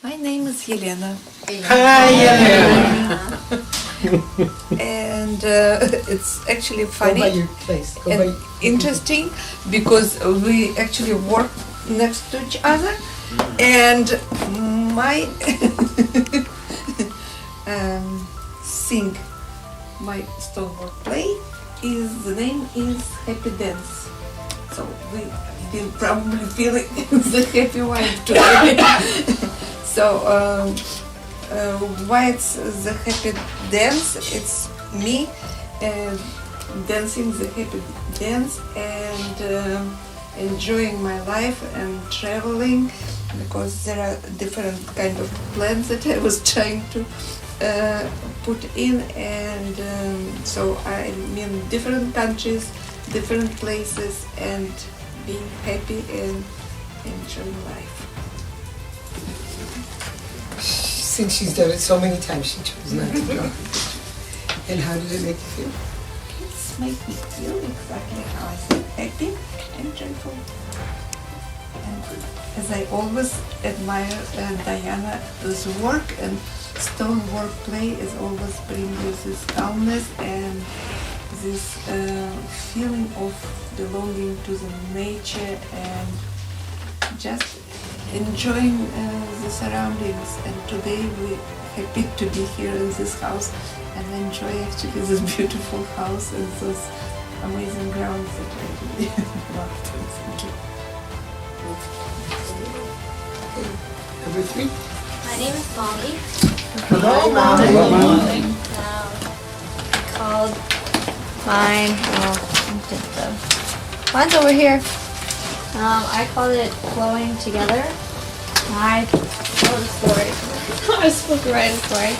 My name is Yelena. Hi, Yelena. And it's actually Go by funny your place. Go and by. interesting because we actually work next to each other. And my my Stonework play the name is Happy Dance. So we will probably feel the happy vibe today. So why it's the happy dance? It's me dancing the happy dance and enjoying my life and traveling, because there are different kind of plans that I was trying to put in, and so I'm in different countries, different places, and being happy and enjoying life. Since she's done it so many times, she chose not to draw. And how did it make you feel? It's made me feel exactly how I feel, happy and joyful. And as I always admire Diana's work, and Stonework play is always bring you this calmness and this feeling of belonging to the nature and just enjoying the surroundings. And today we're happy to be here in this house and enjoy actually this beautiful house and those amazing grounds that I really love to enjoy. Number 3. My name is Molly. Hello, Molly. Called mine. Mine's over here. I called it Flowing Together. I told a story. I was supposed to write a story.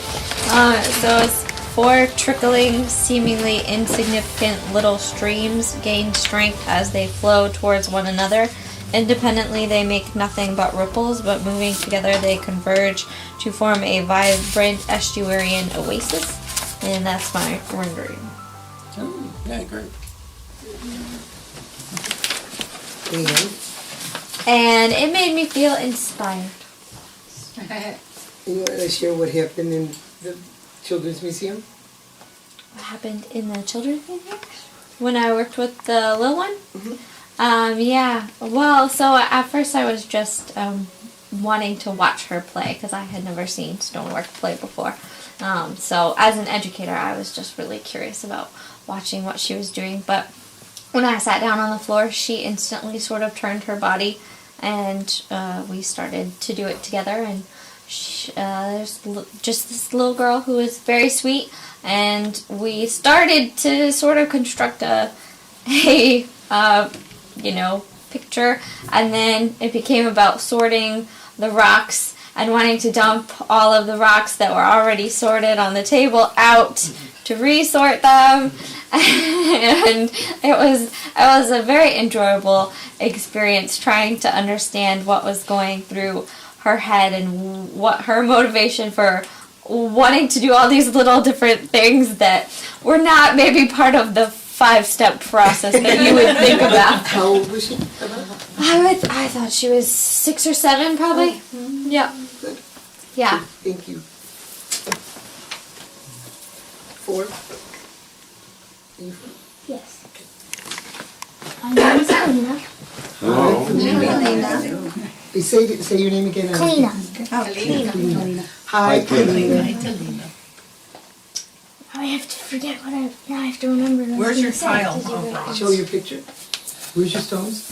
So it's 4 trickling, seemingly insignificant little streams gain strength as they flow towards one another. Independently, they make nothing but ripples, but moving together, they converge to form a vibrant estuarian oasis. And that's my rendering. Oh, yeah, great. And it made me feel inspired. You want to share what happened in the Children's Museum? What happened in the children's museum? When I worked with the little one? Mm-hmm. Yeah. Well, so at first I was just wanting to watch her play because I had never seen Stonework play before. So as an educator, I was just really curious about watching what she was doing. But when I sat down on the floor, she instantly sort of turned her body, and we started to do it together. And there's just this little girl who is very sweet, and we started to sort of construct a picture, and then it became about sorting the rocks and wanting to dump all of the rocks that were already sorted on the table out to resort them. And it was a very enjoyable experience trying to understand what was going through her head and what her motivation for wanting to do all these little different things that were not maybe part of the 5-step process that you would think about. How old was she? I thought she was 6 or 7, probably. Mm-hmm. Yeah. Good. Yeah. Thank you. 4. Yes. My name is Kalina. Hello. Say your name again. Kalina. Kalina. Hi, Kalina. I have to forget what now I have to remember. Where's your tile? Show your picture. Where's your stones?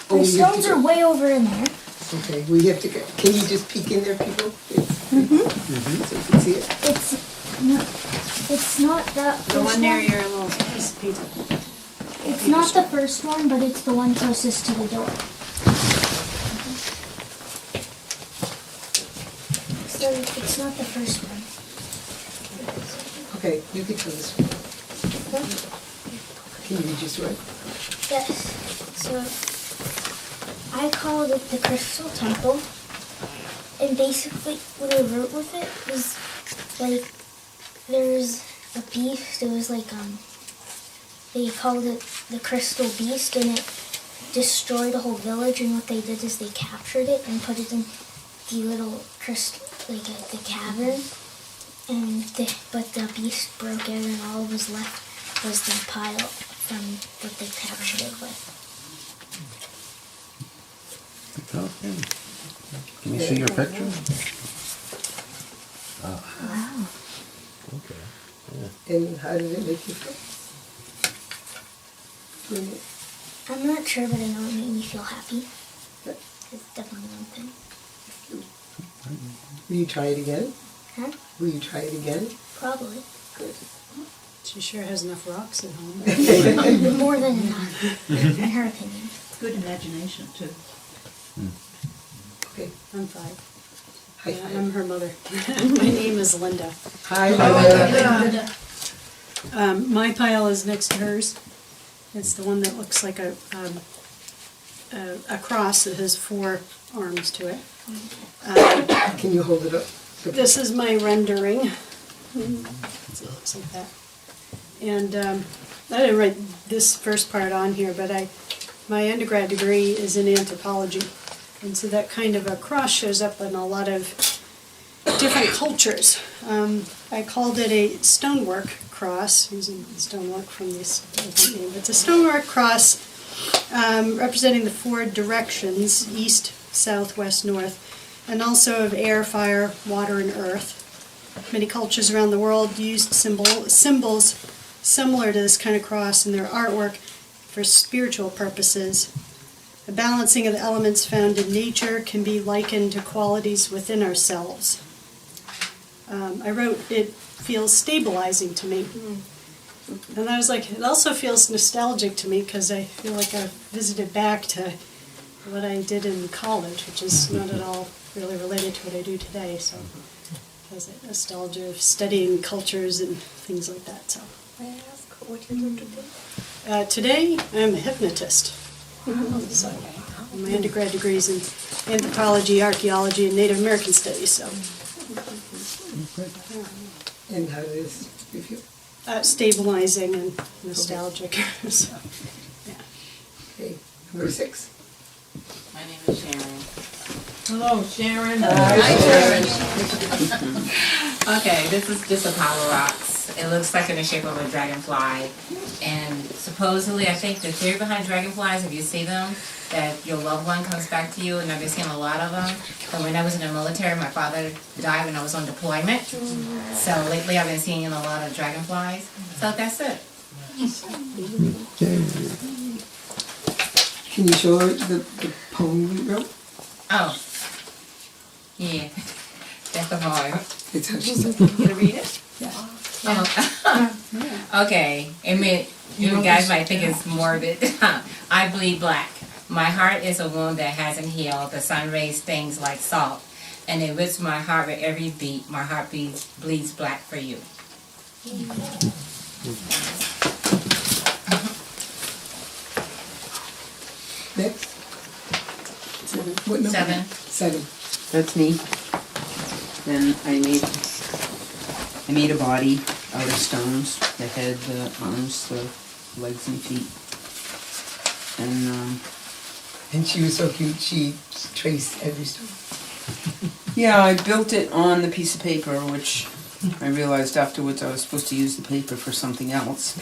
The we have to stones go. are way over in there. Okay, we have to go. Can you just peek in there, people? So you can see it. It's not that. The one near your little piece of pizza. It's not the first one, but it's the one closest to the door. So it's not the first one. Okay, you can tell this one. Can you just write? Yes. So I called it the Crystal Temple, and basically what I wrote with it was like there's a beast. It was like they called it the Crystal Beast, and it destroyed a whole village. And what they did is they captured it and put it in the little crystal, like the cavern, but the beast broke out, and all was left was the pile from what they captured it with. Okay. Can you see your picture? Wow. Okay. And how did it make you feel? Doing it? I'm not sure, but I know it made me feel happy. Yeah. It's definitely one thing. Will you try it again? Huh? Will you try it again? Probably. Good. She sure has enough rocks at home. More than enough, in her opinion. Good imagination, too. Okay. I'm 5. High Yeah, five. I'm her mother. My name is Linda. Hi, Linda. My pile is next to hers. It's the one that looks like a cross that has 4 arms to it. Can you hold it up? This is my rendering. So it looks like that. And I didn't write this first part on here, but my undergrad degree is in anthropology. And so that kind of a cross shows up in a lot of different cultures. I called it a stonework cross, using stonework from this name. It's a stonework cross representing the 4 directions, east, south, west, north, and also of air, fire, water, and earth. Many cultures around the world used symbols similar to this kind of cross in their artwork for spiritual purposes. The balancing of the elements found in nature can be likened to qualities within ourselves. I wrote, it feels stabilizing to me. And I was like, it also feels nostalgic to me because I feel like I've visited back to what I did in college, which is not at all really related to what I do today. So it has a nostalgia of studying cultures and things like that. So May I ask what you do today? today, I'm a hypnotist. So my undergrad degree is in anthropology, archaeology, and Native American studies. So And how does it feel? stabilizing and nostalgic. So, yeah. Okay. Number 6. My name is Sharon. Hello, Sharon. Okay, this is just a pile of rocks. It looks like in the shape of a dragonfly. And supposedly, I think the theory behind dragonflies, if you see them, that your loved one comes back to you, and I've been seeing a lot of them. But when I was in the military, my father died when I was on deployment. So lately I've been seeing a lot of dragonflies. So that's it. Can you show her the poem you wrote? Oh. Yeah. That's the poem. It's how she said. Can you read it? Oh. Okay. You guys might think it's morbid. I bleed black. My heart is a wound that hasn't healed. The sun rays stings like salt, and it whips my heart with every beat. My heart bleeds black for you. Next. What number? 7. 7. That's me. Then I made a body out of stones, the head, the arms, the legs and feet. And she was so cute, she traced every stone. Yeah, I built it on the piece of paper, which I realized afterwards I was supposed to use the paper for something else.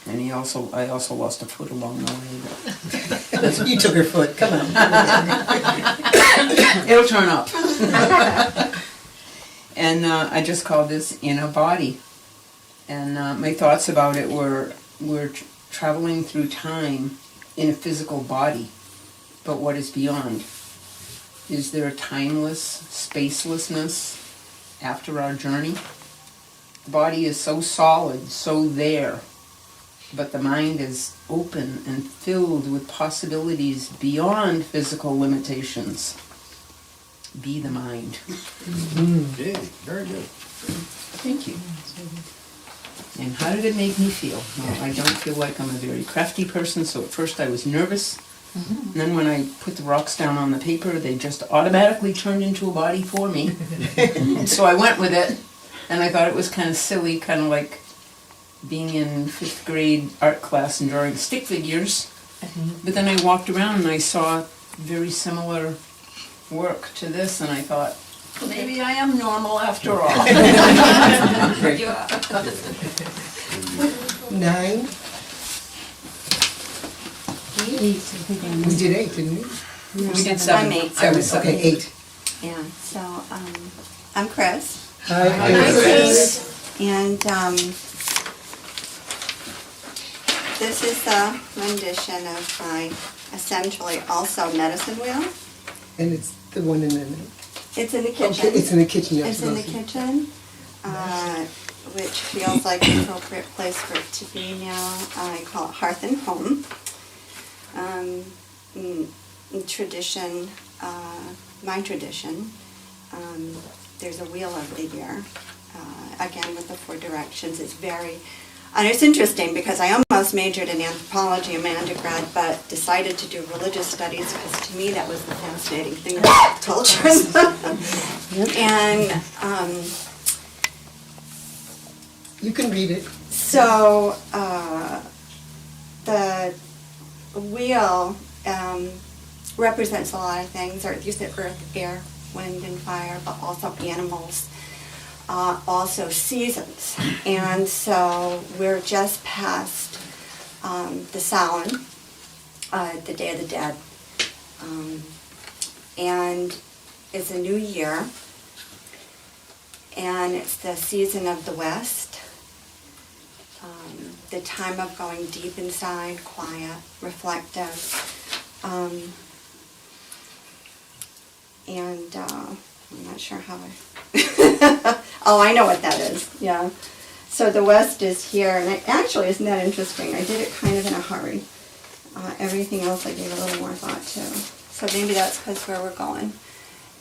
And I also lost a foot along the way. You took her foot, come on. It'll turn up. And I just called this In a Body. And my thoughts about it were traveling through time in a physical body, but what is beyond? Is there a timeless spacelessness after our journey? The body is so solid, so there, but the mind is open and filled with possibilities beyond physical limitations. Be the mind. Yeah, very good. Thank you. And how did it make me feel? Well, I don't feel like I'm a very crafty person, so at first I was nervous. And then when I put the rocks down on the paper, they just automatically turned into a body for me. And so I went with it, and I thought it was kind of silly, kind of like being in 5th grade art class and drawing stick figures. But then I walked around and I saw very similar work to this, and I thought, maybe I am normal after all. 9. We did 8, didn't we? We did 7. I'm 8. Seven. Okay, 8. Yeah, so I'm Chris. Hi, Chris. And this is a rendition of my essentially also medicine wheel. And it's the one in the middle. It's in the Okay, kitchen. it's in the kitchen. It's in the kitchen, which feels like an appropriate place for it to be now. I call it Hearth and Home. Tradition, my tradition, there's a wheel over the year. Again, with the 4 directions, it's very, and it's interesting because I almost majored in anthropology in my undergrad, but decided to do religious studies because to me that was the fascinating thing about cultures. And You can read it. so the wheel represents a lot of things. You said earth, air, wind, and fire, but also animals. Also seasons. And so we're just past the Samhain, the Day of the Dead. And it's a new year. And it's the season of the West. The time of going deep inside, quiet, reflective. And I'm not sure how I... Oh, I know what that is, yeah. So the West is here, and actually, isn't that interesting? I did it kind of in a hurry. Everything else I gave a little more thought to. So maybe that's because where we're going.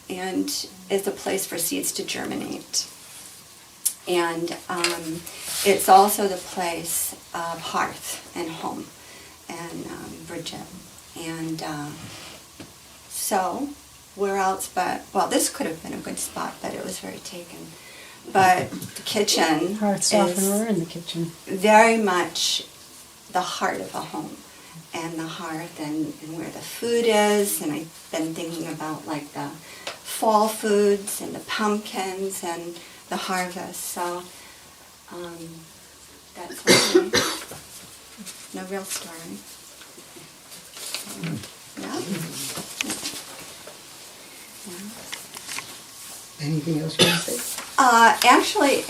And it's a place for seeds to germinate. And it's also the place of hearth and home and Bridget. And so, where else but, well, this could have been a good spot, but it was very taken. But the kitchen Hearth softener in the kitchen. very much the heart of a home. And the hearth and where the food is. And I've been thinking about like the fall foods and the pumpkins and the harvest. So that's what no real story. Yeah. Anything else you want to say? Actually,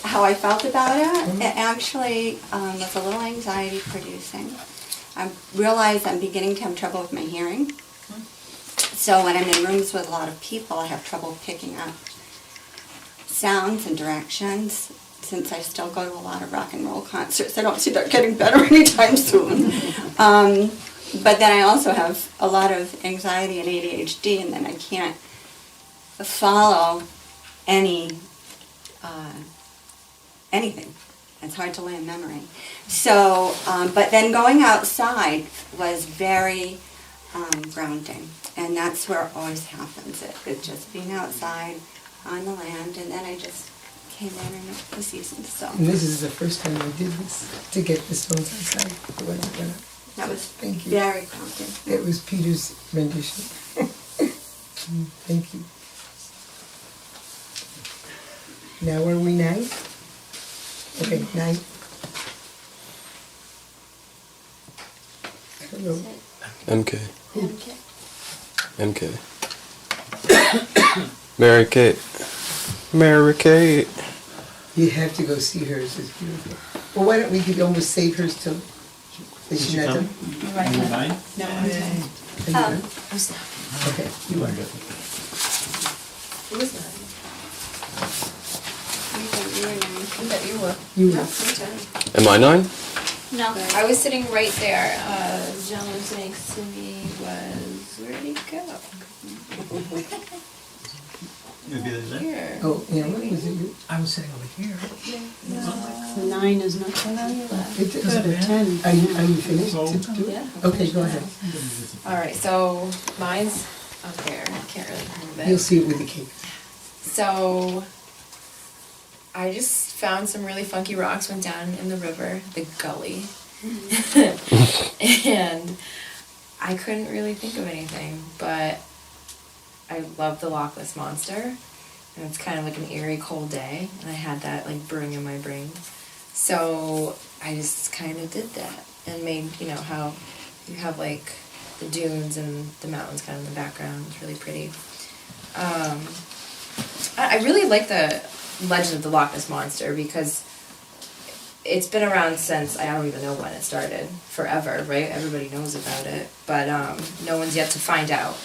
how I felt about it, it actually was a little anxiety producing. I realize I'm beginning to have trouble with my hearing. So when I'm in rooms with a lot of people, I have trouble picking up sounds and directions. Since I still go to a lot of rock and roll concerts, I don't see that getting better anytime soon. But then I also have a lot of anxiety and ADHD, and then I can't follow anything. It's hard to lay in memory. So, but then going outside was very grounding, and that's where it always happens. It just being outside on the land, and then I just came in and the season. So And this is the first time I did this, to get the stones outside. The way we got up. that was Thank you. very grounding. It was Peter's rendition. Thank you. Now are we 9? Okay, 9. Hello. MK. MK. Mary Kate. Mary Kate. You have to go see hers. It's beautiful. Well, why don't we could almost save hers till... Is she not done? No, I'm saying. Are you done? Okay, you are done. You were. Am I 9? No, I was sitting right there. The gentleman sitting next to me was, where did he go? Here. Oh, Aaron, was it you? I was sitting over here. The 9 is not Oh, no, you left. It is. the 10. Are you finished to do it? Yeah. Okay, go ahead. All right, so mine's up there. I can't really move it. You'll see it with the cake. So I just found some really funky rocks, went down in the river, the gully, and I couldn't really think of anything, but I love the Loch Ness Monster, and it's kind of like an eerie, cold day, and I had that like brewing in my brain. So I just kind of did that and made, you know, how you have like the dunes and the mountains kind of in the background. It's really pretty. I really like the legend of the Loch Ness Monster because it's been around since, I don't even know when it started, forever, right? Everybody knows about it, but no one's yet to find out.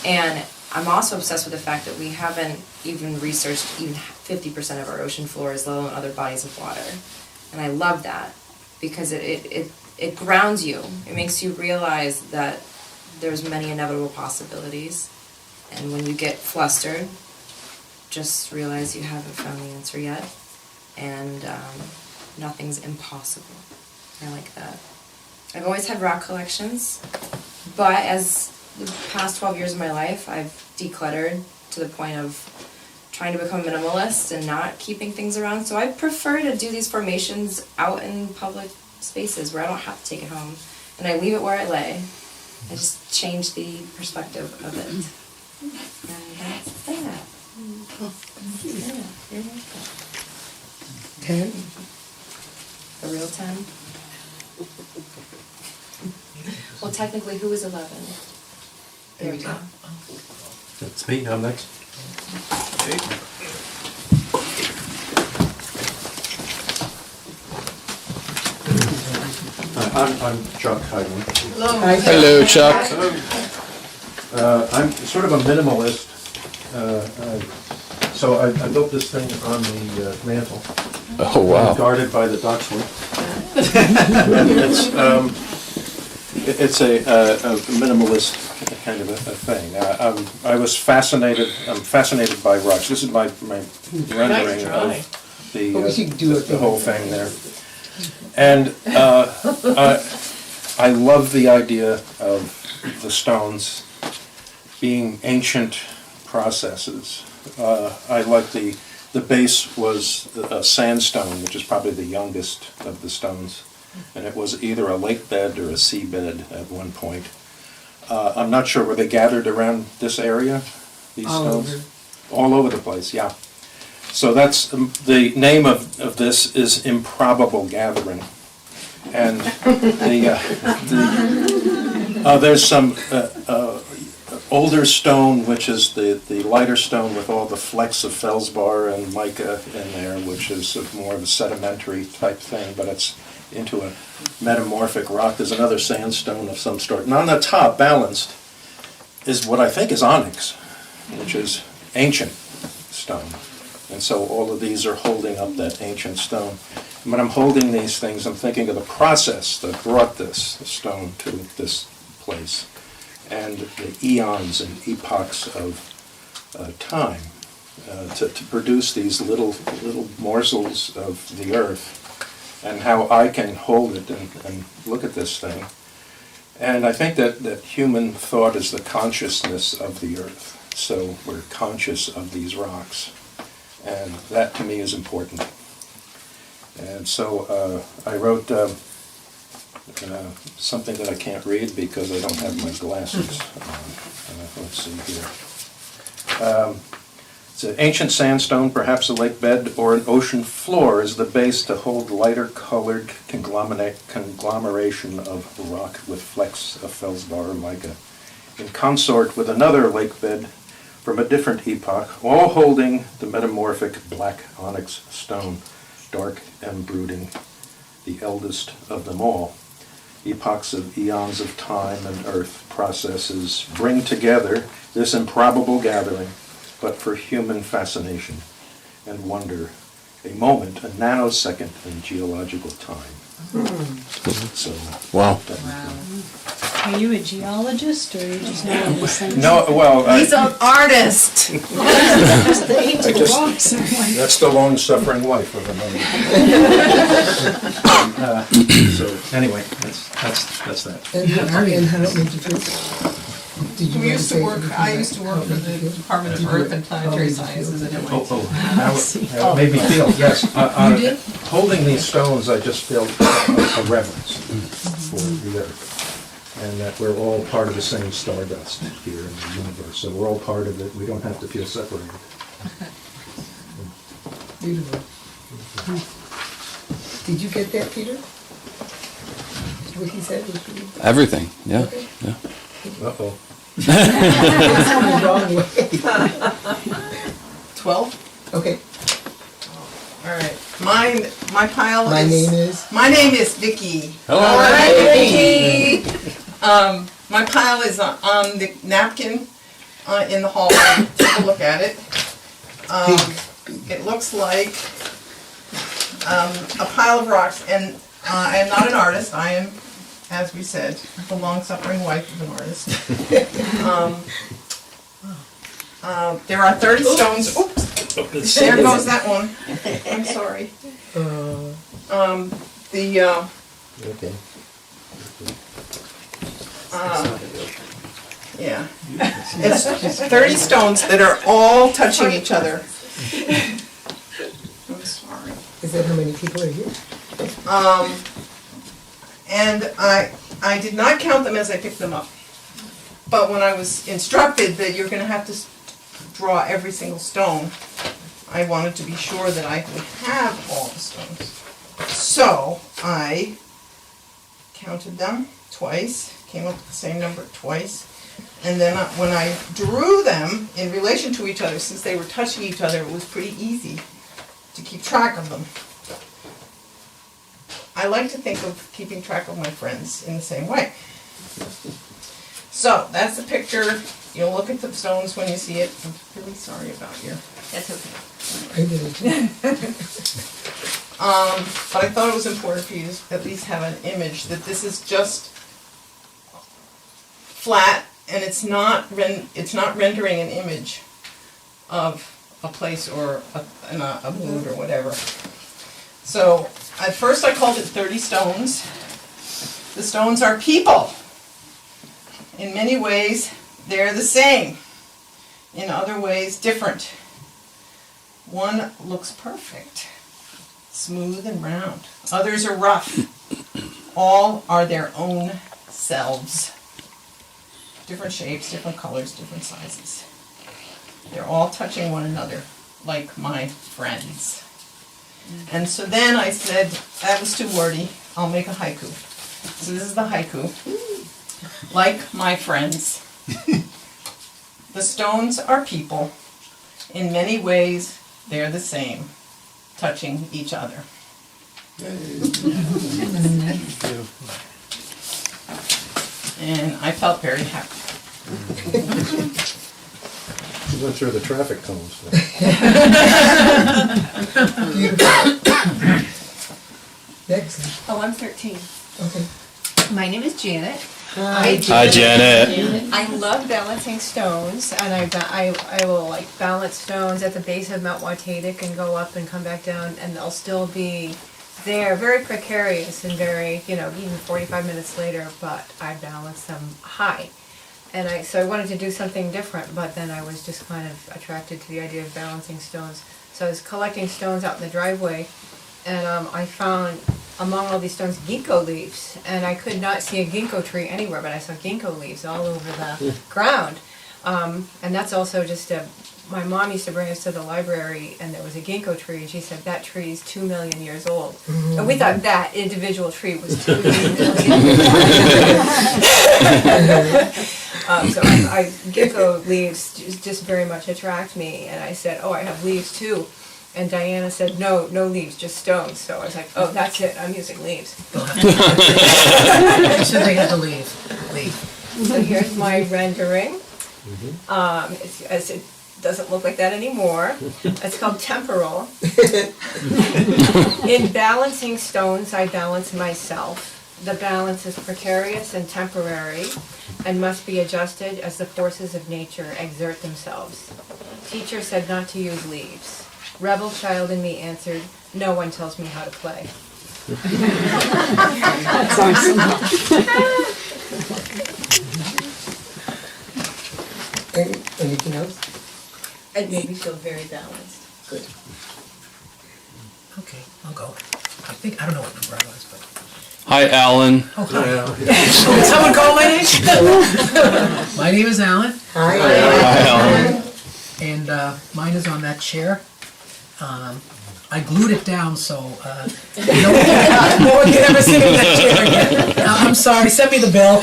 And I'm also obsessed with the fact that we haven't even researched even 50% of our ocean floors, let alone other bodies of water. And I love that because it grounds you. It makes you realize that there's many inevitable possibilities. And when you get flustered, just realize you haven't found the answer yet. And nothing's impossible. I like that. I've always had rock collections, but as the past 12 years of my life, I've decluttered to the point of trying to become a minimalist and not keeping things around. So I prefer to do these formations out in public spaces where I don't have to take it home. And I leave it where it lay. I just change the perspective of it. And that's that. Yeah, you're welcome. 10? The real 10? Well, technically, who was 11? There we go. It's me, I'm next. I'm Chuck Heidman. Hello, Chuck. I'm sort of a minimalist, so I built this thing on the mantle. Oh, wow. Guarded by the dachshund. It's a minimalist kind of a thing. I'm fascinated by rocks. This is my rendering of the whole thing there. And I love the idea of the stones being ancient processes. I like the base was a sandstone, which is probably the youngest of the stones. And it was either a lake bed or a seabed at one point. I'm not sure, were they gathered around this area, these stones? All over the place, yeah. So that's, the name of this is Improbable Gathering. And there's some older stone, which is the lighter stone with all the flecks of feldspar and mica in there, which is more of a sedimentary type thing, but it's into a metamorphic rock. There's another sandstone of some sort. And on the top, balanced, is what I think is onyx, which is ancient stone. And so all of these are holding up that ancient stone. And when I'm holding these things, I'm thinking of the process that brought this stone to this place, and the eons and epochs of time to produce these little morsels of the earth, and how I can hold it and look at this thing. And I think that human thought is the consciousness of the earth. So we're conscious of these rocks. And that to me is important. And so I wrote something that I can't read because I don't have my glasses on. Let's see here. It's an ancient sandstone, perhaps a lake bed or an ocean floor, is the base to hold lighter colored conglomeration of rock with flecks of feldspar or mica, in consort with another lake bed from a different epoch, all holding the metamorphic black onyx stone, dark and brooding, the eldest of them all. Epochs of eons of time and earth processes bring together this improbable gathering, but for human fascination and wonder, a moment, a nanosecond in geological time. So, wow. Are you a geologist, or are you just not in the sense? No, well, He's an artist. Just the ancient rocks. that's the long-suffering wife of another. So anyway, that's that. And how did you feel? We used to work, I used to work for the Department of Earth and Planetary Sciences at MIT. That made me feel, yes. You did? Holding these stones, I just felt a reverence for the earth. and that we're all part of the same stardust here in the universe. So we're all part of it. We don't have to feel separated. Beautiful. Did you get that, Peter? What he said was beautiful. Everything, yeah, Okay. yeah. Uh-oh. It's the wrong way. 12? Okay. All right. My pile My is. name is? My name is Vicky. Hello. All right, Vicky. My pile is on the napkin in the hallway. Take a look at it. It looks like a pile of rocks, and I am not an artist. I am, as we said, the long-suffering wife of an artist. There are 30 stones. Oops, there goes that one. I'm sorry. Okay. Yeah. It's 30 stones that are all touching each other. I'm sorry. Is that how many people are here? And I did not count them as I picked them up. But when I was instructed that you're gonna have to draw every single stone, I wanted to be sure that I would have all the stones. So I counted them twice, came up with the same number twice, and then when I drew them in relation to each other, since they were touching each other, it was pretty easy to keep track of them. I like to think of keeping track of my friends in the same way. So that's the picture. You'll look at the stones when you see it. I'm really sorry about your. That's okay. I did it too. But I thought it was important for you to at least have an image that this is just flat, and it's not rendering an image of a place or a mood or whatever. So at first I called it 30 stones. The stones are people. In many ways, they're the same. In other ways, different. One looks perfect, smooth and round. Others are rough. All are their own selves. Different shapes, different colors, different sizes. They're all touching one another, like my friends. And so then I said, that was too wordy, I'll make a haiku. So this is the haiku. Like my friends, the stones are people. In many ways, they're the same, touching each other. And I felt very happy. You went through the traffic cones. Next. Oh, I'm 13. Okay. My name is Janet. Hi, Hi, Janet. I love balancing stones, and I will like balance stones at the base of Mount Watatic and go up and come back down, and they'll still be there, very precarious and very, even 45 minutes later, but I balance them high. And so I wanted to do something different, but then I was just kind of attracted to the idea of balancing stones. So I was collecting stones out in the driveway, and I found among all these stones ginkgo leaves, and I could not see a ginkgo tree anywhere, but I saw ginkgo leaves all over the ground. And that's also just my mom used to bring us to the library, and there was a ginkgo tree, and she said that tree is 2 million years old. And we thought that individual tree was 2 million So ginkgo leaves just very much attract me, and I said, oh, I have leaves too. And Diana said, no leaves, just stones. So I was like, oh, that's it, I'm using leaves. So they had to leave. So here's my rendering. It doesn't look like that anymore. It's called temporal. In balancing stones, I balance myself. The balance is precarious and temporary and must be adjusted as the forces of nature exert themselves. Teacher said not to use leaves. Rebel child in me answered, no one tells me how to play. That's awesome. Anything else? It made me feel very balanced. Good. Okay, I'll go. I don't know what number I was, but Hi, Alan. Oh, hi. Did someone call my name? My name is Alan. Hi. Hi, Alan. And mine is on that chair. I glued it down so no one can ever sit in that chair again. I'm sorry, send me the bill.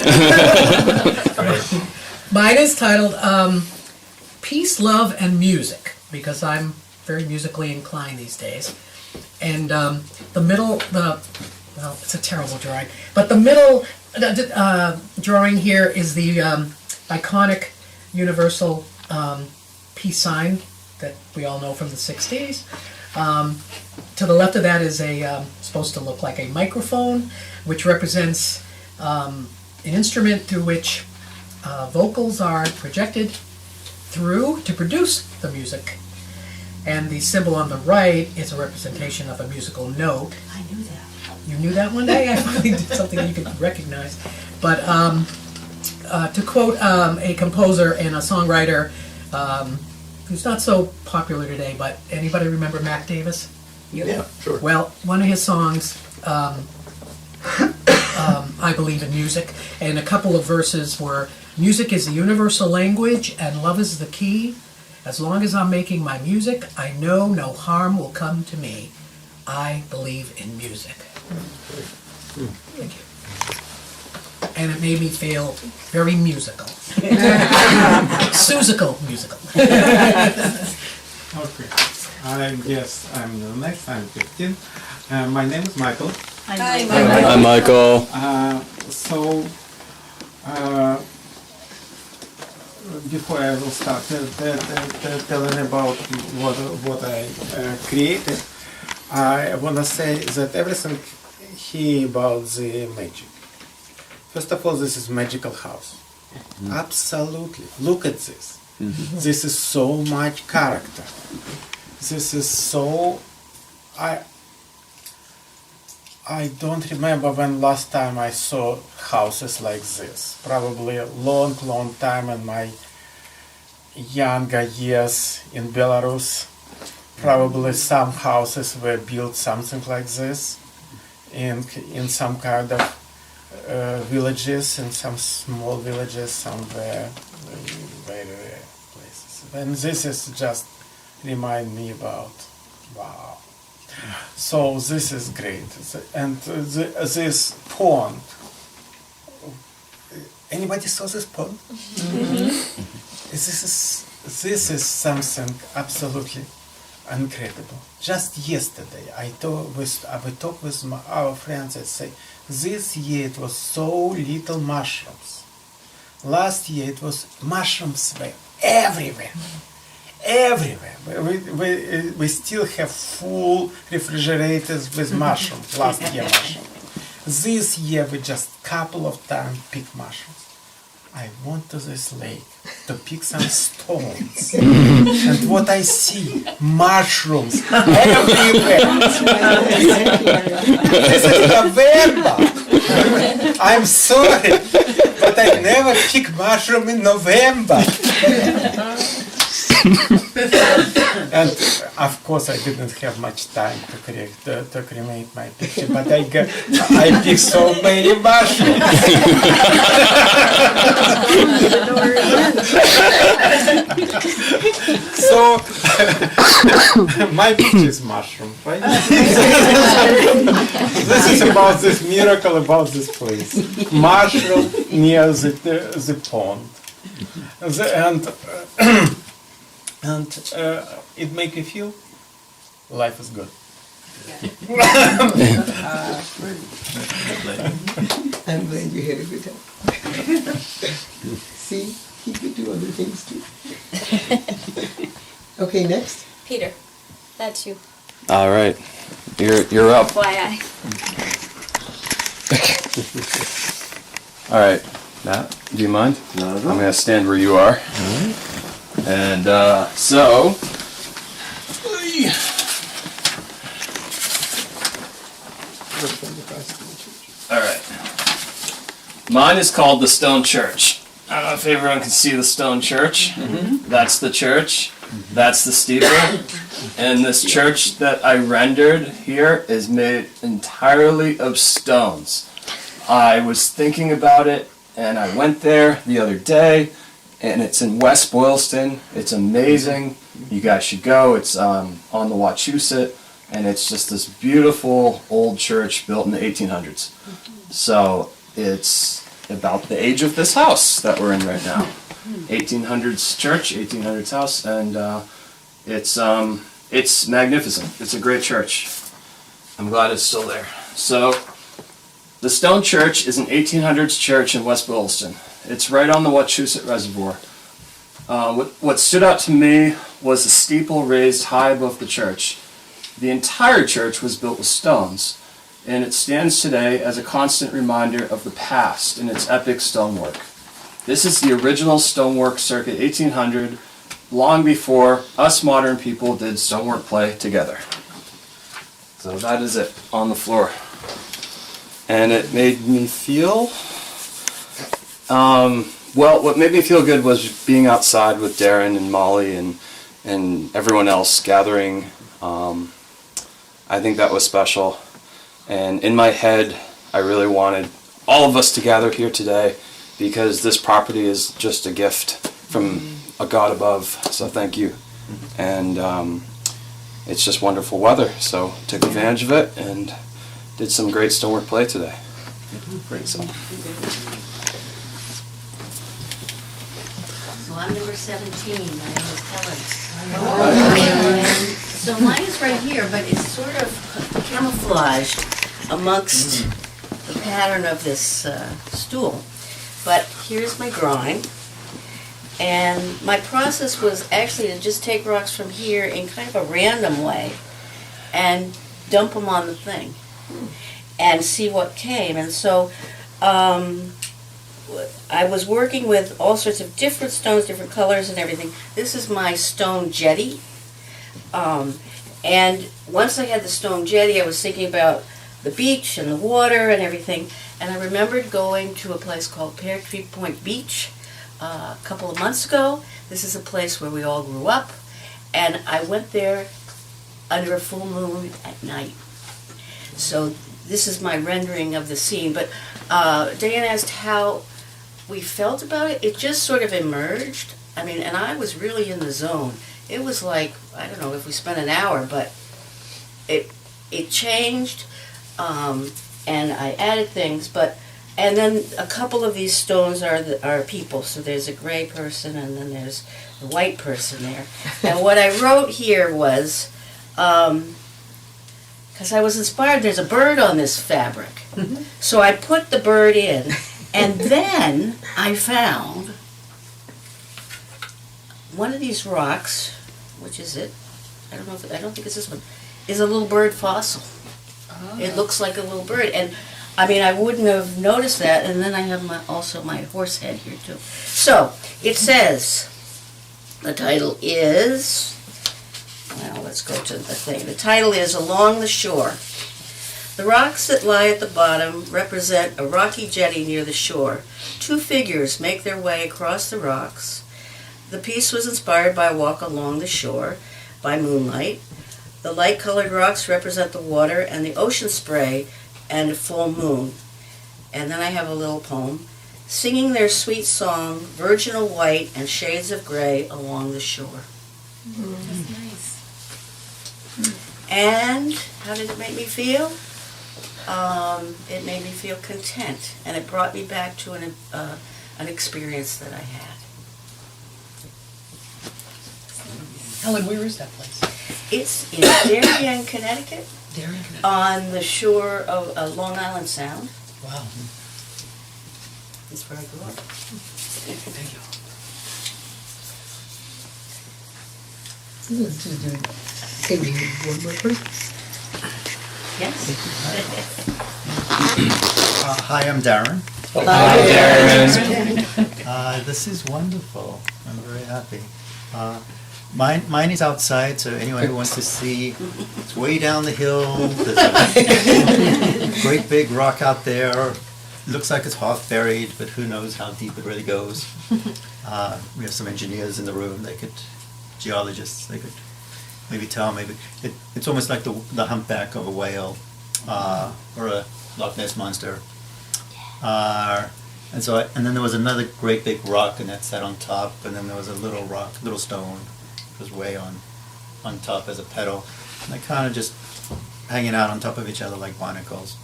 Mine is titled Peace, Love, and Music, because I'm very musically inclined these days. And the middle, well, it's a terrible drawing, but the middle drawing here is the iconic universal peace sign that we all know from the 60s. To the left of that is supposed to look like a microphone, which represents an instrument through which vocals are projected through to produce the music. And the symbol on the right is a representation of a musical note. I knew that. You knew that one day? I finally did something you could recognize. But to quote a composer and a songwriter who's not so popular today, but anybody remember Mac Davis? Yeah, sure. Well, one of his songs, I Believe in Music, and a couple of verses were, music is the universal language and love is the key. As long as I'm making my music, I know no harm will come to me. I believe in music. Thank you. And it made me feel very musical. Susical musical. Okay. I guess I'm the next. I'm 15. My name is Michael. Hi, Hi, Michael. So, before I will start telling about what I created, I want to say that everything here about the magic. First of all, this is magical house. Absolutely. Look at this. This is so much character. This is so... I don't remember when last time I saw houses like this. Probably a long, long time in my younger years in Belarus. Probably some houses were built something like this in some kind of villages, in some small villages, somewhere very rare places. And this is just remind me about, wow. So this is great. And this pond, anybody saw this pond? This is something absolutely incredible. Just yesterday, we talked with our friends and say, this year it was so little mushrooms. Last year it was mushrooms were everywhere. Everywhere. We still have full refrigerators with mushrooms, last year mushrooms. This year we just couple of times pick mushrooms. I went to this lake to pick some stones. And what I see, mushrooms everywhere. This is November. I'm sorry, but I never pick mushroom in November. And of course I didn't have much time to cremate my picture, but I picked so many mushrooms. So my picture is mushroom, right? This is about this miracle about this place. Mushroom near the pond. And it make you feel life is good. I'm glad you had a good time. See, he could do other things too. Okay, next. Peter, that's you. All right. You're up. FYI. All right. Matt, do you mind? Not at I'm all. going to stand where you are. And so... All right. Mine is called the Stone Church. I don't know if everyone can see the stone church. That's the church. That's the steeple. And this church that I rendered here is made entirely of stones. I was thinking about it, and I went there the other day, and it's in West Boylston. It's amazing. You guys should go. It's on the Wachusett, and it's just this beautiful old church built in the 1800s. So it's about the age of this house that we're in right now. 1800s church, 1800s house, and it's magnificent. It's a great church. I'm glad it's still there. So the Stone Church is an 1800s church in West Boylston. It's right on the Wachusett Reservoir. What stood out to me was the steeple raised high above the church. The entire church was built with stones, and it stands today as a constant reminder of the past in its epic stonework. This is the original stonework circa 1800, long before us modern people did stonework play together. So that is it on the floor. And it made me feel, well, what made me feel good was being outside with Daren and Molly and everyone else gathering. I think that was special. And in my head, I really wanted all of us to gather here today because this property is just a gift from a God above. So thank you. And it's just wonderful weather. So took advantage of it and did some great stonework play today. Great song. So I'm number 17. My name is Helen. And so mine is right here, but it's sort of camouflaged amongst the pattern of this stool. But here's my drawing. And my process was actually to just take rocks from here in kind of a random way and dump them on the thing and see what came. And so I was working with all sorts of different stones, different colors and everything. This is my stone jetty. And once I had the stone jetty, I was thinking about the beach and the water and everything. And I remembered going to a place called Pear Tree Point Beach a couple of months ago. This is a place where we all grew up. And I went there under a full moon at night. So this is my rendering of the scene. But Diane asked how we felt about it. It just sort of emerged. I mean, and I was really in the zone. It was like, I don't know if we spent an hour, but it changed, and I added things, and then a couple of these stones are people. So there's a gray person, and then there's the white person there. And what I wrote here was, because I was inspired, there's a bird on this fabric. So I put the bird in, and then I found one of these rocks. Which is it? I don't think it's this one. Is a little bird fossil. Oh. It looks like a little bird, and I mean I wouldn't have noticed that. And then I have also my horse head here too. So it says the title is. Well, let's go to the thing. The title is Along the Shore. The rocks that lie at the bottom represent a rocky jetty near the shore. Two figures make their way across the rocks. The piece was inspired by a walk along the shore by moonlight. The light-colored rocks represent the water and the ocean spray and a full moon. And then I have a little poem. Singing their sweet song, virginal white and shades of gray along the shore. That's nice. And how did it make me feel? It made me feel content, and it brought me back to an experience that I had. Helen, where is that place? It's in Darien, Connecticut, Daren, Connecticut. on the shore of Long Island Sound. Wow. That's where I grew up. Thank you. Can we have one more person? Yes. Hi, I'm Daren. Hi, Daren. This is wonderful. I'm very happy. Mine is outside, so anyone who wants to see, it's way down the hill. There's a great big rock out there. Looks like it's half buried, but who knows how deep it really goes. We have some engineers in the room. Geologists, they could maybe tell. Maybe it's almost like the humpback of a whale or a Loch Ness monster. And then there was another great big rock, and that sat on top, and then there was a little rock, little stone, which was way on top as a pedal. And they kind of just hanging out on top of each other like barnacles.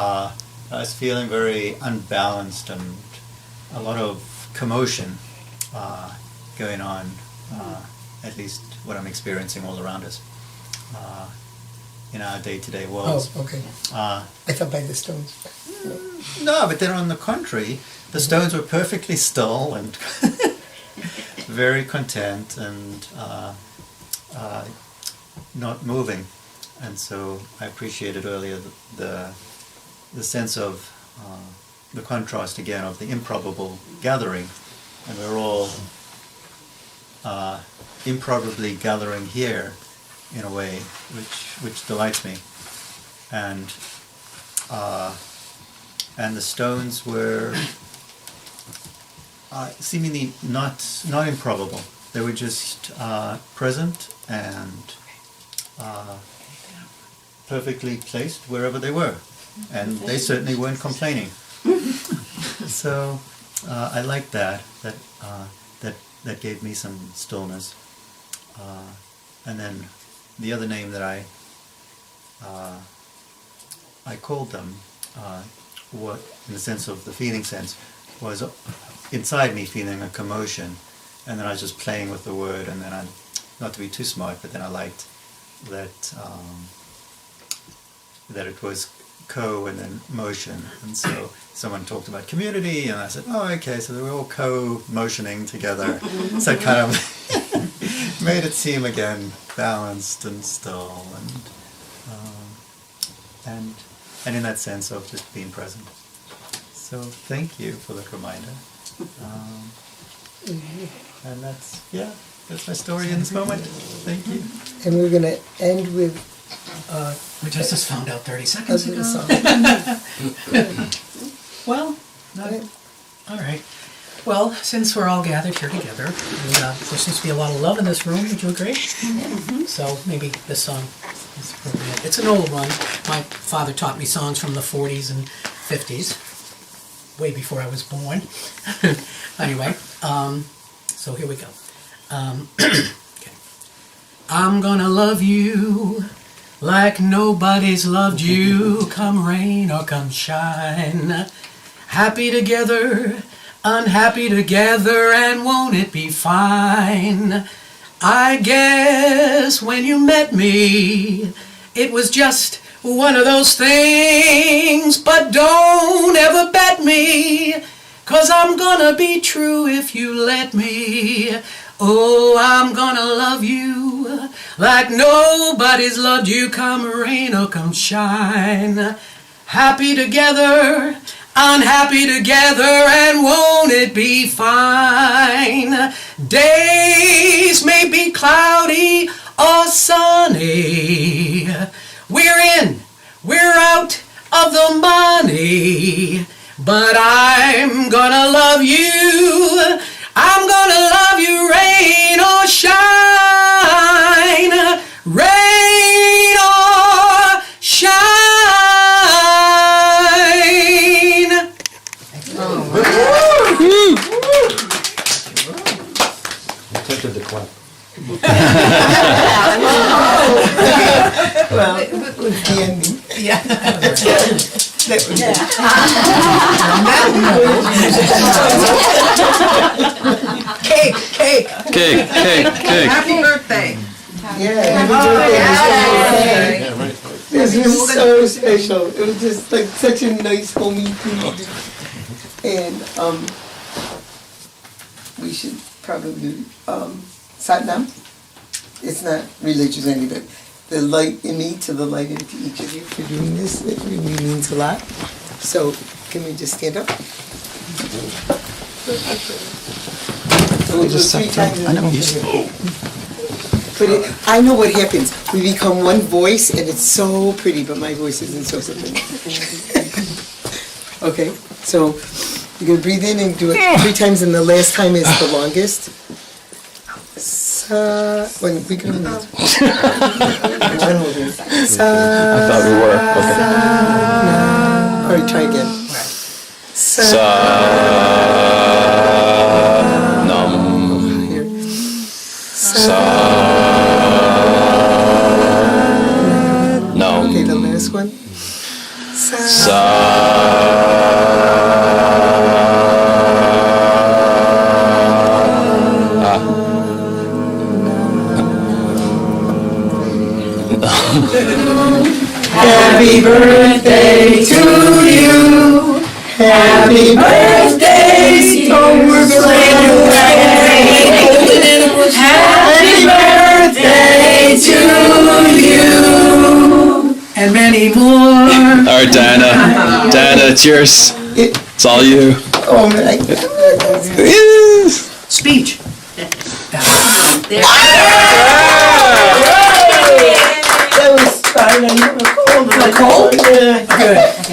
I was feeling very unbalanced and a lot of commotion going on, at least what I'm experiencing all around us in our day-to-day worlds. Oh, okay. I thought by the stones. No, but then on the contrary, the stones were perfectly still and very content and not moving. And so I appreciated earlier the sense of the contrast again of the improbable gathering. And we're all improbably gathering here in a way which delights me. And the stones were seemingly not improbable. They were just present and perfectly placed wherever they were, and they certainly weren't complaining. So I liked that gave me some stillness. And then the other name that I called them, what in the sense of the feeling sense, was inside me feeling a commotion, and then I was just playing with the word, and then not to be too smart, but then I liked that it was co and then motion, and so someone talked about community, and I said, oh, okay, so they were all co-motioning together, so it kind of made it seem again balanced and still, and in that sense of just being present. So thank you for the reminder. And that's my story in this moment. Thank you. And we're going to end with... we just found out 30 seconds ago. Well, all right. Well, since we're all gathered here together, and, there seems to be a lot of love in this room, would you agree? So maybe this song is appropriate. It's an old one. My father taught me songs from the 40s and 50s, way before I was born. Anyway, so here we go. Okay. I'm gonna love you like nobody's loved you, come rain or come shine. Happy together, unhappy together, and won't it be fine? I guess when you met me, it was just one of those things, but don't ever bet me, 'cause I'm gonna be true if you let me. Oh, I'm gonna love you like nobody's loved you, come rain or come shine. Happy together, unhappy together, and won't it be fine? Days may be cloudy or sunny. We're in, we're out of the money, but I'm gonna love you. I'm gonna love you rain or shine, rain or shine. Tempted to clap. Well, with the ending. Yeah. That would Cake. Cake. Happy birthday. Yeah, happy birthday. This was so special. It was just like such a nice homey thing. And we should probably Satnam. It's not religious or anything. The light in me to the light into each of you for doing this. It really means a lot. So can we just stand up? Just 3 times. I know. But I know what happens. We become one voice, and it's so pretty. But my voice isn't so pretty. Okay. So you're gonna breathe in and do it 3 times, and the last time is the longest. When we can. I thought we were. Okay. All right, try again. first one. Happy birthday to you. Happy birthday, Stonework Happy birthday to you. And many more. All right, Diana, it's yours. It's all you. Oh my God. Speech. That was fun. I'm cold. Cold? Good.